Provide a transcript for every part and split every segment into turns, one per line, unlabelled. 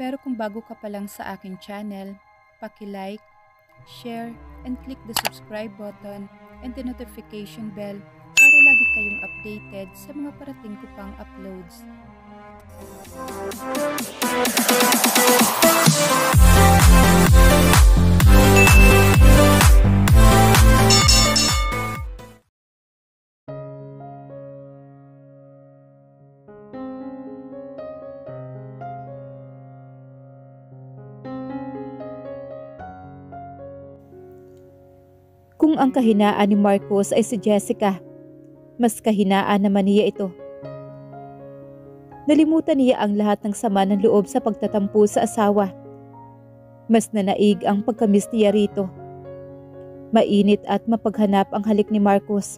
Pero kung bago ka pa lang sa aking channel, paki-like, share, and click the subscribe button and the notification bell para lagi kayong updated sa mga parating ko pang uploads.
Kung ang kahinaan ni Marcos ay si Jessica, mas kahinaan naman niya ito. Nalimutan niya ang lahat ng sama ng loob sa pagtatampo sa asawa. Mas nanaig ang pagkamis niya rito. Mainit at mapaghanap ang halik ni Marcos.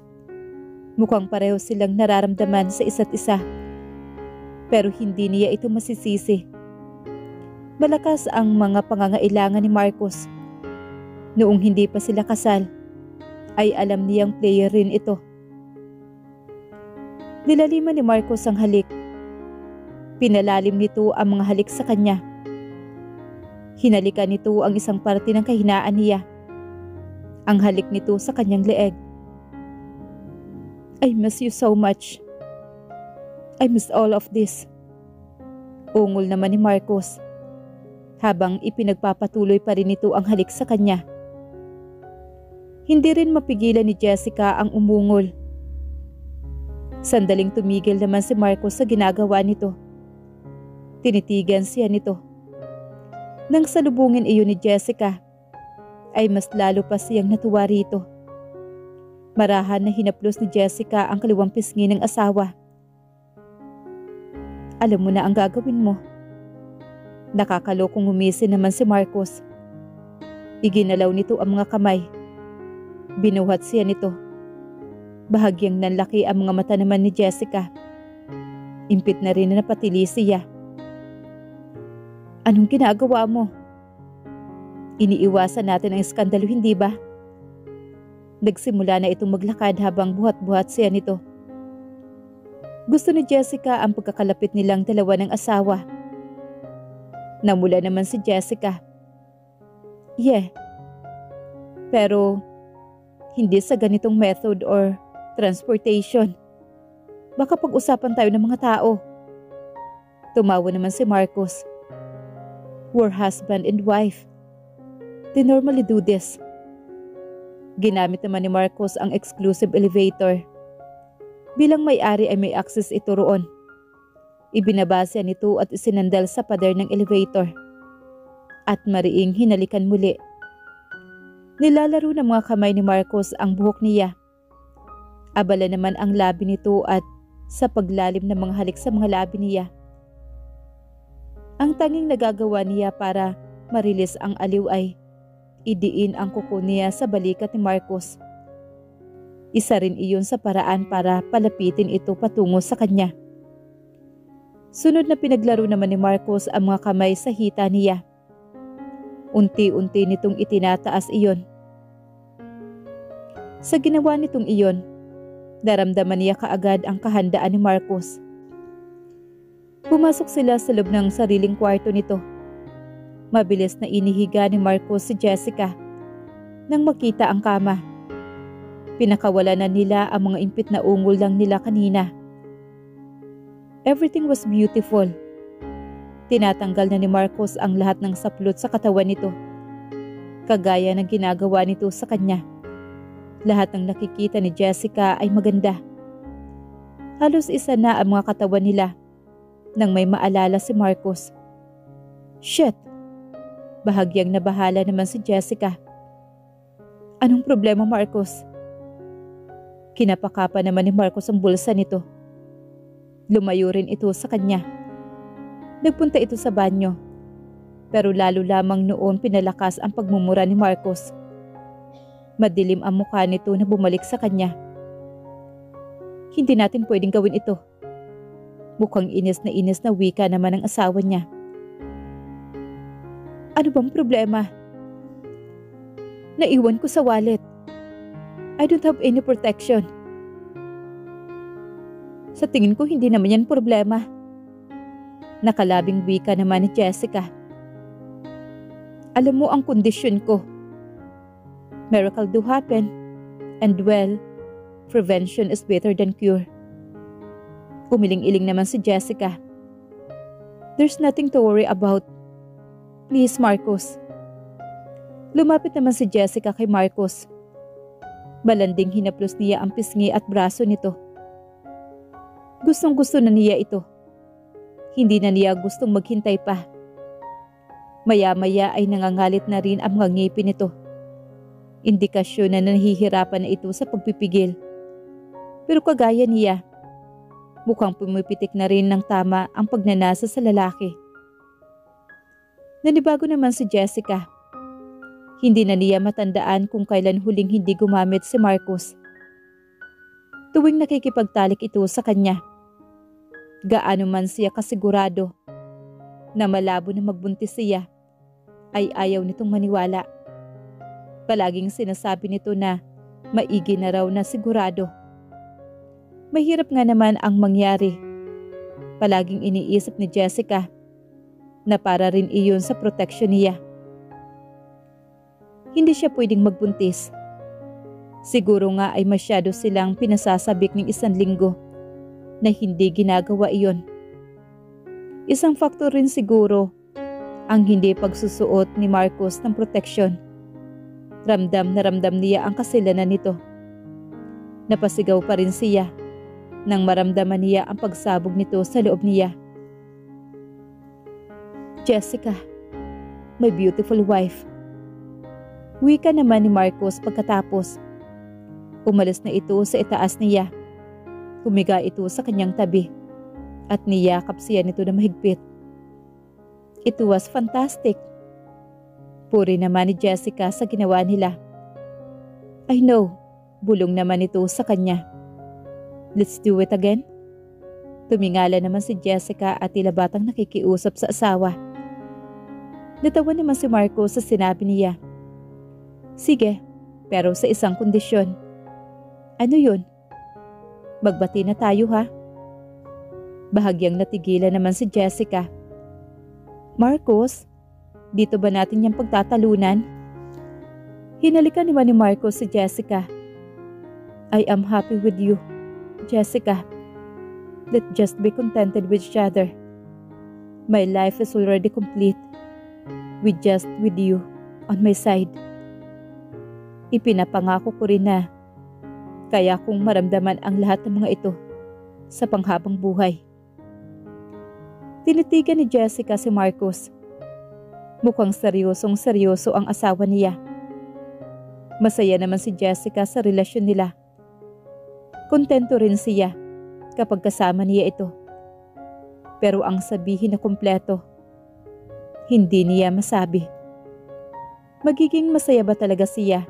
Mukhang pareho silang nararamdaman sa isa't isa. Pero hindi niya ito masisisi. Malakas ang mga pangangailangan ni Marcos. Noong hindi pa sila kasal, ay alam niyang player rin ito. Nilaliman ni Marcos ang halik. Pinalalim nito ang mga halik sa kanya. Hinalikan nito ang isang parte ng kahinaan niya. Ang halik nito sa kanyang leeg. I miss you so much. I miss all of this. Ungol naman ni Marcos, habang ipinagpapatuloy pa rin nito ang halik sa kanya. Hindi rin mapigilan ni Jessica ang umungol. Sandaling tumigil naman si Marcos sa ginagawa nito. Tinitigan siya nito. Nang salubungin iyon ni Jessica, ay mas lalo pa siyang natuwa rito. Marahan na hinaplos ni Jessica ang kaliwang pisngi ng asawa. Alam mo na ang gagawin mo. Nakakalokong humisi naman si Marcos. Iginalaw nito ang mga kamay. Binuhat siya nito. Bahagyang nanlaki ang mga mata naman ni Jessica. Impit na rin na napatili siya. Anong ginagawa mo? Iniiwasan natin ang iskandalo, hindi ba? Nagsimula na itong maglakad habang buhat-buhat siya nito. Gusto ni Jessica ang pagkakalapit nilang dalawa ng asawa. Namula naman si Jessica. Yeah. Pero hindi sa ganitong method or transportation. Baka pag-usapan tayo ng mga tao. Tumawa naman si Marcos. We're husband and wife. They normally do this. Ginamit naman ni Marcos ang exclusive elevator. Bilang may-ari ay may access ito roon. Ibinaba siya nito at isinandal sa pader ng elevator. At mariing hinalikan muli. Nilalaro ng mga kamay ni Marcos ang buhok niya. Abala naman ang labi nito at sa paglalim ng mga halik sa mga labi niya. Ang tanging nagagawa niya para marilis ang aliw ay idiin ang kuko niya sa balikat ni Marcos. Isa rin iyon sa paraan para palapitin ito patungo sa kanya. Sunod na pinaglaro naman ni Marcos ang mga kamay sa hita niya. Unti-unti nitong itinataas iyon. Sa ginawa nitong iyon, naramdaman niya kaagad ang kahandaan ni Marcos. Pumasok sila sa loob ng sariling kwarto nito. Mabilis na inihiga ni Marcos si Jessica. Nang makita ang kama, pinakawalan na nila ang mga impit na ungol lang nila kanina. Everything was beautiful. Tinatanggal na ni Marcos ang lahat ng saplot sa katawan nito. Kagaya ng ginagawa nito sa kanya. Lahat ng nakikita ni Jessica ay maganda. Halos isa na ang mga katawan nila nang may maalala si Marcos. Shit! Bahagyang nabahala naman si Jessica. Anong problema, Marcos? Kinapakapa naman ni Marcos ang bulsa nito. Lumayo rin ito sa kanya. Nagpunta ito sa banyo. Pero lalo lamang noon pinalakas ang pagmumura ni Marcos. Madilim ang mukha nito na bumalik sa kanya. Hindi natin pwedeng gawin ito. Mukhang inis na wika naman ang asawa niya. Ano bang problema? Naiwan ko sa wallet. I don't have any protection. Sa tingin ko hindi naman yan problema. Nakalabing wika naman ni Jessica. Alam mo ang kondisyon ko. Miracle do happen. And well, prevention is better than cure. Umiling-iling naman si Jessica. There's nothing to worry about. Please, Marcos. Lumapit naman si Jessica kay Marcos. Malanding hinaplos niya ang pisngi at braso nito. Gustong-gusto na niya ito. Hindi na niya gustong maghintay pa. Maya-maya ay nangangalit na rin ang mga ngipin nito. Indikasyon na nahihirapan na ito sa pagpipigil. Pero kagaya niya, mukhang pumipitik na rin ng tama ang pagnanasa sa lalaki. Nanibago naman si Jessica. Hindi na niya matandaan kung kailan huling hindi gumamit si Marcos. Tuwing nakikipagtalik ito sa kanya, gaano man siya kasigurado na malabo na magbuntis siya, ay ayaw nitong maniwala. Palaging sinasabi nito na maigi na raw na sigurado. Mahirap nga naman ang mangyari. Palaging iniisip ni Jessica na para rin iyon sa proteksyon niya. Hindi siya pwedeng magbuntis. Siguro nga ay masyado silang pinasasabik ng 1 linggo na hindi ginagawa iyon. Isang faktor rin siguro ang hindi pagsusuot ni Marcos ng proteksyon. Ramdam na ramdam niya ang kasalanan nito. Napasigaw pa rin siya nang maramdaman niya ang pagsabog nito sa loob niya. Jessica, my beautiful wife. Wika naman ni Marcos pagkatapos. Umalis na ito sa itaas niya. Humiga ito sa kanyang tabi at niyakap siya nito na mahigpit. It was fantastic. Puri naman ni Jessica sa ginawa nila. I know, bulong naman ito sa kanya. Let's do it again. Tumingala naman si Jessica at tila batang nakikiusap sa asawa. Natawa naman si Marco sa sinabi niya. Sige, pero sa isang kondisyon. Ano yun? Magbati na tayo ha? Bahagyang natigilan naman si Jessica. Marcos, dito ba natin yung pagtatalunan? Hinalikan naman ni Marcos si Jessica. I am happy with you, Jessica. Let's just be contented with each other. My life is already complete. With you on my side. Ipinapangako ko rin na kaya kong maramdaman ang lahat ng mga ito sa panghabang buhay. Tinitigan ni Jessica si Marcos. Mukhang seryosong-seryoso ang asawa niya. Masaya naman si Jessica sa relasyon nila. Kontento rin siya kapag kasama niya ito. Pero ang sabihin na kumpleto, hindi niya masabi. Magiging masaya ba talaga siya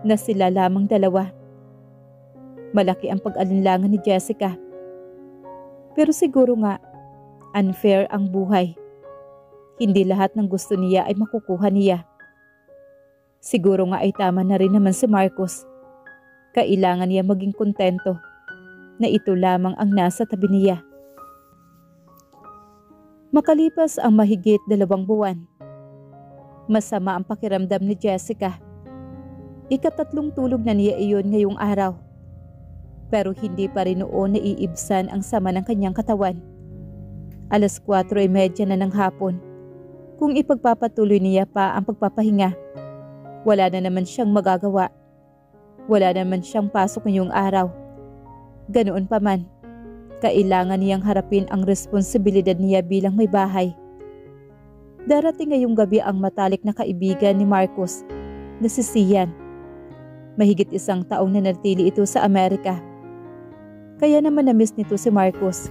na sila lamang dalawa? Malaki ang pag-alinlangan ni Jessica. Pero siguro nga, unfair ang buhay. Hindi lahat ng gusto niya ay makukuha niya. Siguro nga ay tama na rin naman si Marcos. Kailangan niya maging kontento na ito lamang ang nasa tabi niya. Makalipas ang mahigit 2 buwan. Masama ang pakiramdam ni Jessica. Ika-3 tulog na niya iyon ngayong araw. Pero hindi pa rin noon naiibsan ang sama ng kanyang katawan. 4:30 na ng hapon. Kung ipagpapatuloy niya pa ang pagpapahinga, wala na naman siyang magagawa. Wala naman siyang pasok ngayong araw. Ganoon pa man, kailangan niyang harapin ang responsibilidad niya bilang may bahay. Darating ngayong gabi ang matalik na kaibigan ni Marcos na si Sian. Mahigit 1 taong na natili ito sa Amerika. Kaya naman na-miss nito si Marcos.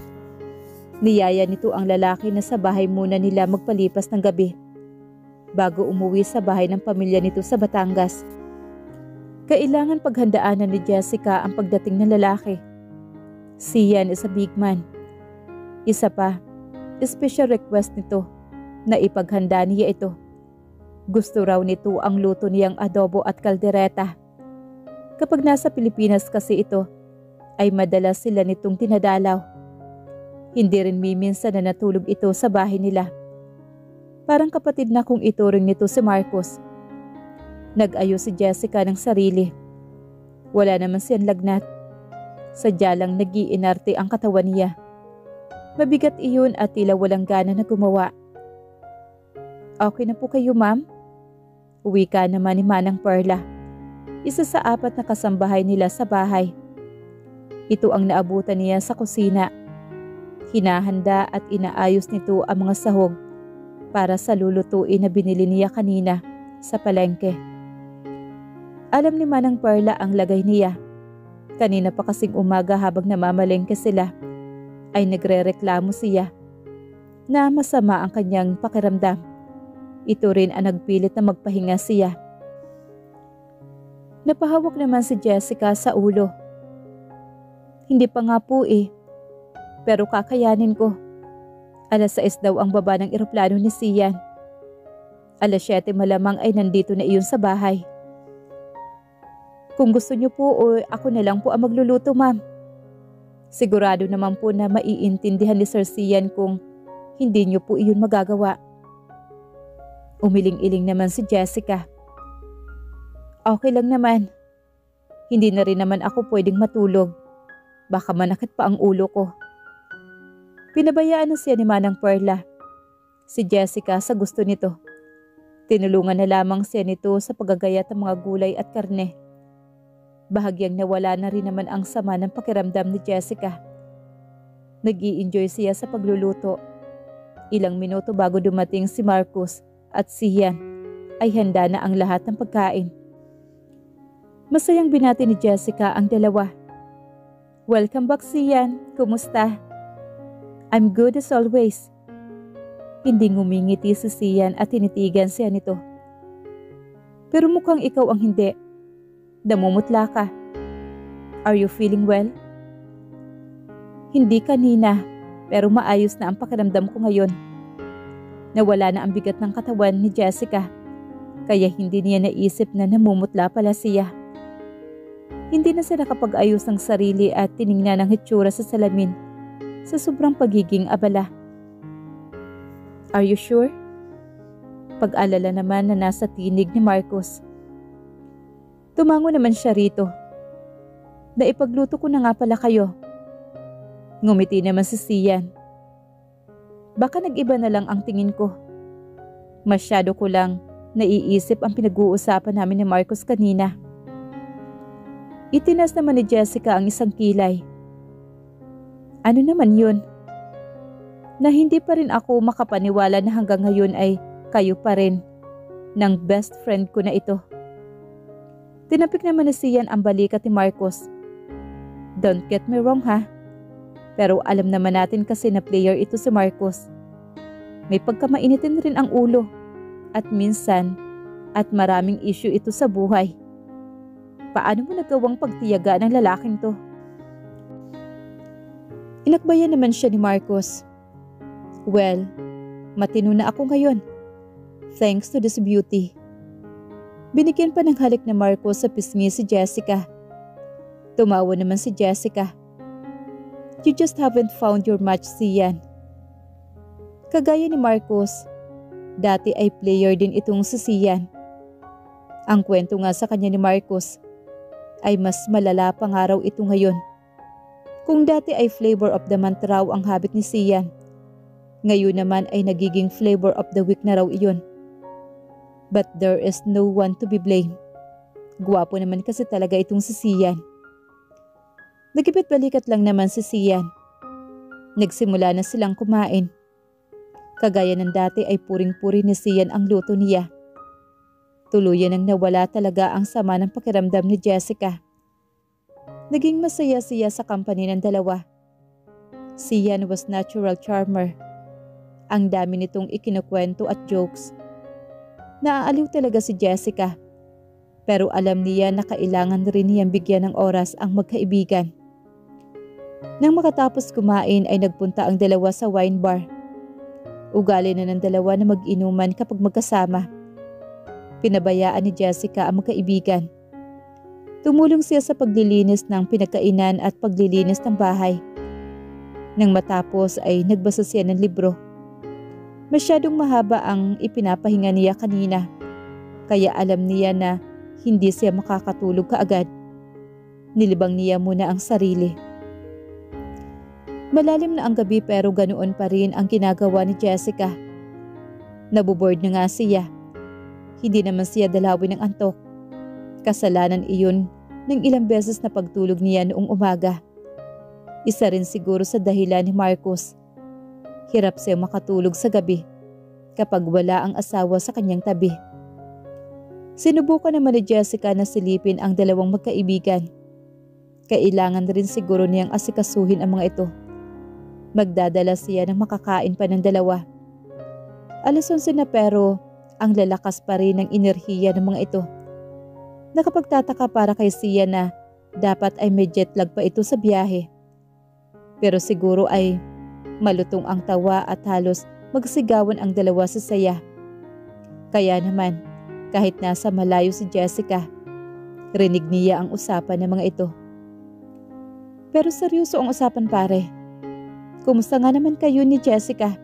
Niyaya nito ang lalaki na sa bahay muna nila magpalipas ng gabi bago umuwi sa bahay ng pamilya nito sa Batangas. Kailangan paghandaanan ni Jessica ang pagdating ng lalaki. Sian is a big man. Isa pa, special request nito na ipaghanda niya ito. Gusto raw nito ang luto niyang adobo at kaldereta. Kapag nasa Pilipinas kasi ito, ay madalas sila nitong tinadalaw. Hindi rin minsan na natulog ito sa bahay nila. Parang kapatid na kung ituring nito si Marcos. Nag-ayos si Jessica ng sarili. Wala naman siyang lagnat. Sadya lang nag-iinarte ang katawan niya. Mabigat iyon at tila walang gana na gumawa. Okay na po kayo, ma'am? Uwi ka naman ni Manang Perla. Isa sa 4 na kasambahay nila sa bahay. Ito ang naabutan niya sa kusina. Hinahanda at inaayos nito ang mga sahog para sa lulutuin na binili niya kanina sa palengke. Alam ni Manang Perla ang lagay niya. Kanina pa kasing umaga habang namamalengke sila ay nagrereklamo siya na masama ang kanyang pakiramdam. Ito rin ang nagpilit na magpahinga siya. Napahawak naman si Jessica sa ulo. Hindi pa nga po pero kakayanin ko. 6:00 daw ang baba ng eroplano ni Sian. 7:00 malamang ay nandito na iyon sa bahay. Kung gusto niyo po o ako na lang po ang magluluto, ma'am. Sigurado naman po na maiintindihan ni Sir Sian kung hindi niyo po iyon magagawa. Umiling-iling naman si Jessica. Okay lang naman. Hindi na rin naman ako pwedeng matulog. Baka manakit pa ang ulo ko. Pinabayaan na siya ni Manang Perla. Si Jessica sa gusto nito. Tinulungan na lamang siya nito sa paggagayat ng mga gulay at karne. Bahagyang nawala na rin naman ang sama ng pakiramdam ni Jessica. Nag-i-enjoy siya sa pagluluto. Ilang minuto bago dumating si Marcos at Sian ay handa na ang lahat ng pagkain. Masayang binati ni Jessica ang dalawa. Welcome back, Sian. Kumusta? I'm good as always. Hindi ngumingiti si Sian at tinitigan siya nito. Pero mukhang ikaw ang hindi. Namumutla ka. Are you feeling well? Hindi kanina, pero maayos na ang pakiramdam ko ngayon. Nawala na ang bigat ng katawan ni Jessica, kaya hindi niya naisip na namumutla pala siya. Hindi na siya nakapag-ayos ng sarili at tiningnan ang hitsura sa salamin sa sobrang pagiging abala. Are you sure? Pag-alala naman na nasa tinig ni Marcos. Tumango naman siya rito. Naipagluto ko na nga pala kayo. Ngumiti naman si Sian. Baka nag-iba na lang ang tingin ko. Masyado ko lang naiisip ang pinag-uusapan namin ni Marcos kanina. Itinas naman ni Jessica ang isang kilay. Ano naman yun? Na hindi pa rin ako makapaniwala na hanggang ngayon ay kayo pa rin ng best friend ko na ito. Tinapik naman ni Sian ang balikat ni Marcos. Don't get me wrong ha. Pero alam naman natin kasi na player ito si Marcos. May pagkamainitin rin ang ulo. At minsan, at maraming issue ito sa buhay. Paano mo nagawang pagtiyaga ng lalaking to? Inakbayan naman siya ni Marcos. Well, matino na ako ngayon. Thanks to this beauty. Binigyan pa ng halik na Marcos sa pisngi si Jessica. Tumawa naman si Jessica. You just haven't found your match, Sian. Kagaya ni Marcos, dati ay player din itong si Sian. Ang kwento nga sa kanya ni Marcos ay mas malala pang araw ito ngayon. Kung dati ay flavor of the month raw ang habit ni Sian, ngayon naman ay nagiging flavor of the week na raw iyon. But there is no one to be blamed. Guwapo naman kasi talaga itong si Sian. Nagipit balikat lang naman si Sian. Nagsimula na silang kumain. Kagaya ng dati ay puring-puri ni Sian ang luto niya. Tuluyan ang nawala talaga ang sama ng pakiramdam ni Jessica. Naging masaya siya sa company ng dalawa. Sian was natural charmer. Ang dami nitong ikinukwento at jokes. Naaaliw talaga si Jessica. Pero alam niya na kailangan rin niyang bigyan ng oras ang magkaibigan. Nang makatapos kumain ay nagpunta ang dalawa sa wine bar. Ugali na ng dalawa na mag-inuman kapag magkasama. Pinabayaan ni Jessica ang magkaibigan. Tumulong siya sa paglilinis ng pinagkainan at paglilinis ng bahay. Nang matapos ay nagbasa siya ng libro. Masyadong mahaba ang ipinapahinga niya kanina, kaya alam niya na hindi siya makakatulog kaagad. Nilibang niya muna ang sarili. Malalim na ang gabi pero ganoon pa rin ang ginagawa ni Jessica. Naboboard na nga siya. Hindi naman siya dalawin ng antok. Kasalanan iyon ng ilang beses na pagtulog niya noong umaga. Isa rin siguro sa dahilan ni Marcos. Hirap siya makatulog sa gabi kapag wala ang asawa sa kanyang tabi. Sinubukan naman ni Jessica na silipin ang dalawang magkaibigan. Kailangan rin siguro niyang asikasuhin ang mga ito. Magdadala siya ng makakain pa ng dalawa. 11:00 na pero ang lalakas pa rin ng enerhiya ng mga ito. Nakapagtataka para kay Sia na dapat ay may jet lag pa ito sa biyahe. Pero siguro ay malutong ang tawa at halos magsigawan ang dalawa sa saya. Kaya naman, kahit nasa malayo si Jessica, rinig niya ang usapan ng mga ito. Pero seryoso ang usapan pare. Kumusta nga naman kayo ni Jessica?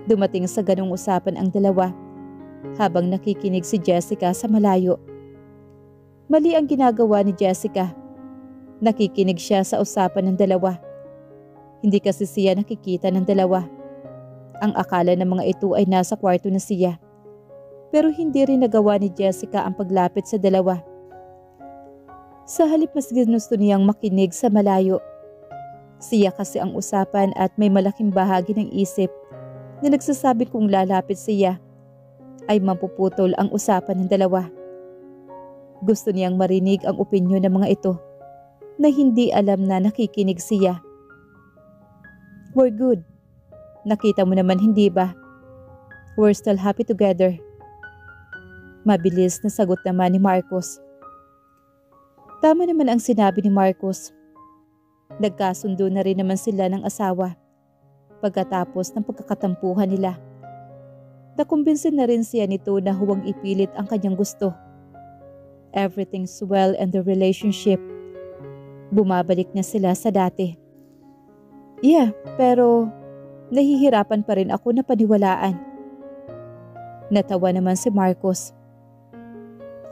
Dumating sa ganong usapan ang dalawa habang nakikinig si Jessica sa malayo. Mali ang ginagawa ni Jessica. Nakikinig siya sa usapan ng dalawa. Hindi kasi siya nakikita ng dalawa. Ang akala ng mga ito ay nasa kwarto na siya. Pero hindi rin nagawa ni Jessica ang paglapit sa dalawa. Sa halip mas ginusto niyang makinig sa malayo. Siya kasi ang usapan at may malaking bahagi ng isip na nagsasabi kung lalapit siya ay mapuputol ang usapan ng dalawa. Gusto niyang marinig ang opinyon ng mga ito na hindi alam na nakikinig siya. We're good. Nakita mo naman hindi ba? We're still happy together. Mabilis na sagot naman ni Marcos. Tama naman ang sinabi ni Marcos. Nagkasundo na rin naman sila ng asawa pagkatapos ng pagkakatampuhan nila. Nakumbinsin na rin siya nito na huwag ipilit ang kanyang gusto. Everything's well in the relationship. Bumabalik na sila sa dati. Yeah, pero nahihirapan pa rin ako na paniwalaan. Natawa naman si Marcos.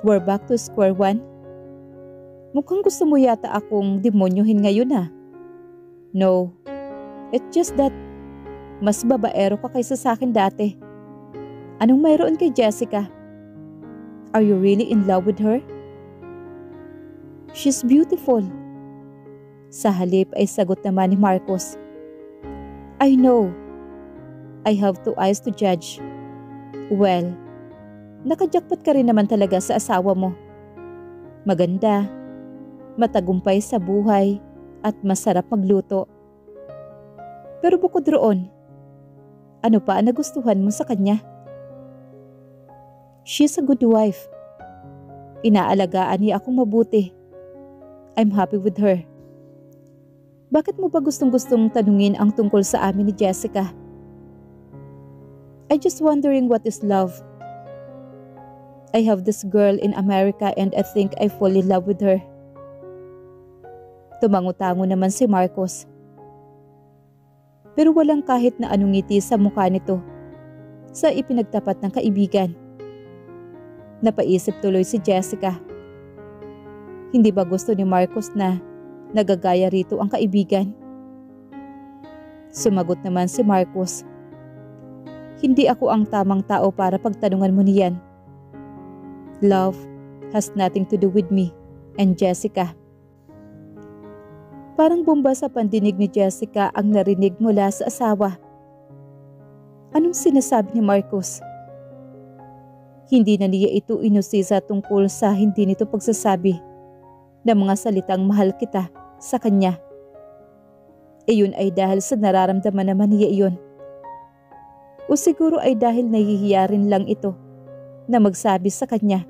We're back to square one? Mukhang gusto mo yata akong demonyohin ngayon ah. No, it's just that mas babaero ka kaysa sa akin dati. Anong mayroon kay Jessica? Are you really in love with her? She's beautiful. Sa halip ay sagot naman ni Marcos. I know. I have 2 eyes to judge. Well, nakajakpat ka rin naman talaga sa asawa mo. Maganda, matagumpay sa buhay, at masarap magluto. Pero bukod roon, ano pa ang nagustuhan mo sa kanya? She's a good wife. Inaalagaan niya akong mabuti. I'm happy with her. Bakit mo ba gustong-gustong tanungin ang tungkol sa amin ni Jessica? I just wondering what is love. I have this girl in America and I think I fall in love with her. Tumango-tango naman si Marcos. Pero walang kahit na anong ngiti sa mukha nito sa ipinagtapat ng kaibigan. Napaisip tuloy si Jessica. Hindi ba gusto ni Marcos na nagagaya rito ang kaibigan? Sumagot naman si Marcos. Hindi ako ang tamang tao para pagtanungan mo niyan. Love has nothing to do with me and Jessica. Parang bomba sa pandinig ni Jessica ang narinig mula sa asawa. Anong sinasabi ni Marcos? Hindi na niya ito inusisa tungkol sa hindi nito pagsasabi ng mga salitang mahal kita sa kanya. Iyon ay dahil sa nararamdaman naman niya iyon. O siguro ay dahil nahihiya rin lang ito na magsabi sa kanya.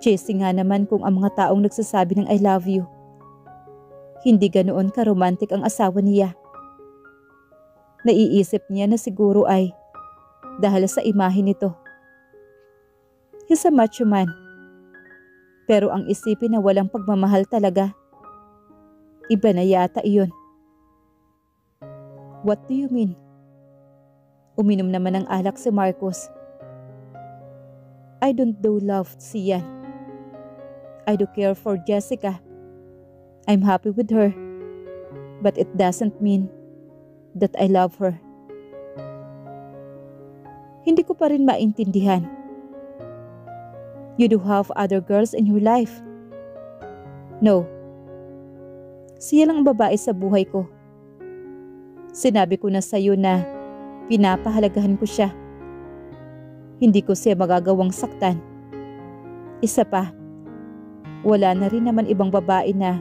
Cheesy nga naman kung ang mga taong nagsasabi ng I love you. Hindi ganoon ka-romantic ang asawa niya. Naiisip niya na siguro ay dahil sa imahe nito. He's a macho man. Pero ang isipin na walang pagmamahal talaga, iba na yata iyon. What do you mean? Uminom naman ng alak si Marcos. I don't do love, Sian. I do care for Jessica. I'm happy with her. But it doesn't mean that I love her. Hindi ko pa rin maintindihan. You do have other girls in your life? No. Siya lang ang babae sa buhay ko. Sinabi ko na sa'yo na pinapahalagahan ko siya. Hindi ko siya magagawang saktan. Isa pa, wala na rin naman ibang babae na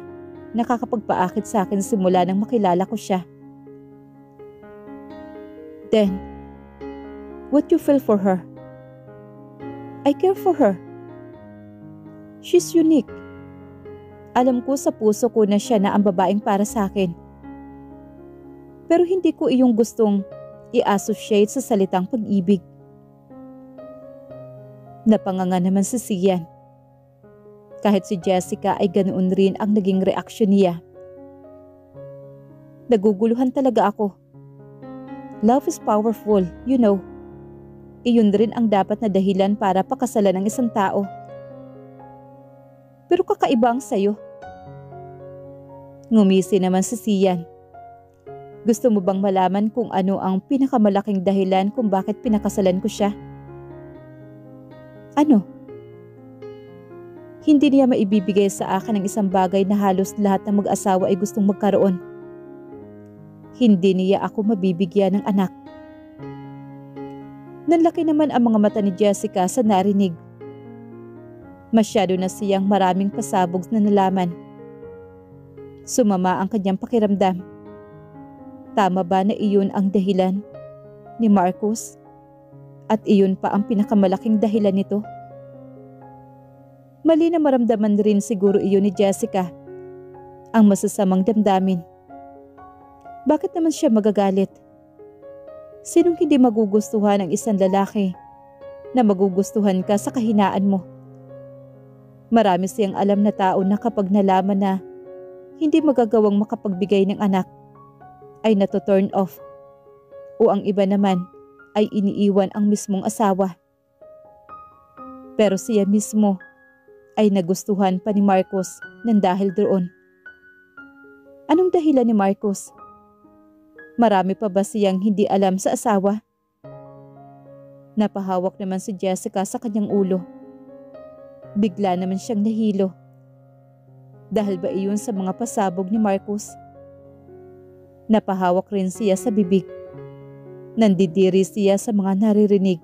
nakakapagpaakit sa akin simula nang makilala ko siya. Then, what you feel for her? I care for her. She's unique. Alam ko sa puso ko na siya na ang babaeng para sa akin. Pero hindi ko iyong gustong i-associate sa salitang pag-ibig. Napanganga naman si Sian. Kahit si Jessica ay ganoon rin ang naging reaksyon niya. Naguguluhan talaga ako. Love is powerful, you know. Iyon rin ang dapat na dahilan para pakasalan ng isang tao. Pero kakaiba ang sayo. Ngumisi naman si Sian. Gusto mo bang malaman kung ano ang pinakamalaking dahilan kung bakit pinakasalan ko siya? Ano? Hindi niya maibibigay sa akin ang isang bagay na halos lahat ng mag-asawa ay gustong magkaroon. Hindi niya ako mabibigyan ng anak. Nanlaki naman ang mga mata ni Jessica sa narinig. Masyado na siyang maraming pasabog na nalaman. Sumama ang kanyang pakiramdam. Tama ba na iyon ang dahilan ni Marcos? At iyon pa ang pinakamalaking dahilan nito? Mali na maramdaman rin siguro iyon ni Jessica, ang masasamang damdamin. Bakit naman siya magagalit? Sinong hindi magugustuhan ang isang lalaki na magugustuhan ka sa kahinaan mo? Marami siyang alam na tao na kapag nalaman na hindi magagawang makapagbigay ng anak, ay nato-turn off. O ang iba naman ay iniiwan ang mismong asawa. Pero siya mismo ay nagustuhan pa ni Marcos nang dahil doon. Anong dahilan ni Marcos? Marami pa ba siyang hindi alam sa asawa? Napahawak naman si Jessica sa kanyang ulo. Bigla naman siyang nahilo. Dahil ba iyon sa mga pasabog ni Marcos? Napahawak rin siya sa bibig. Nandidiri siya sa mga naririnig.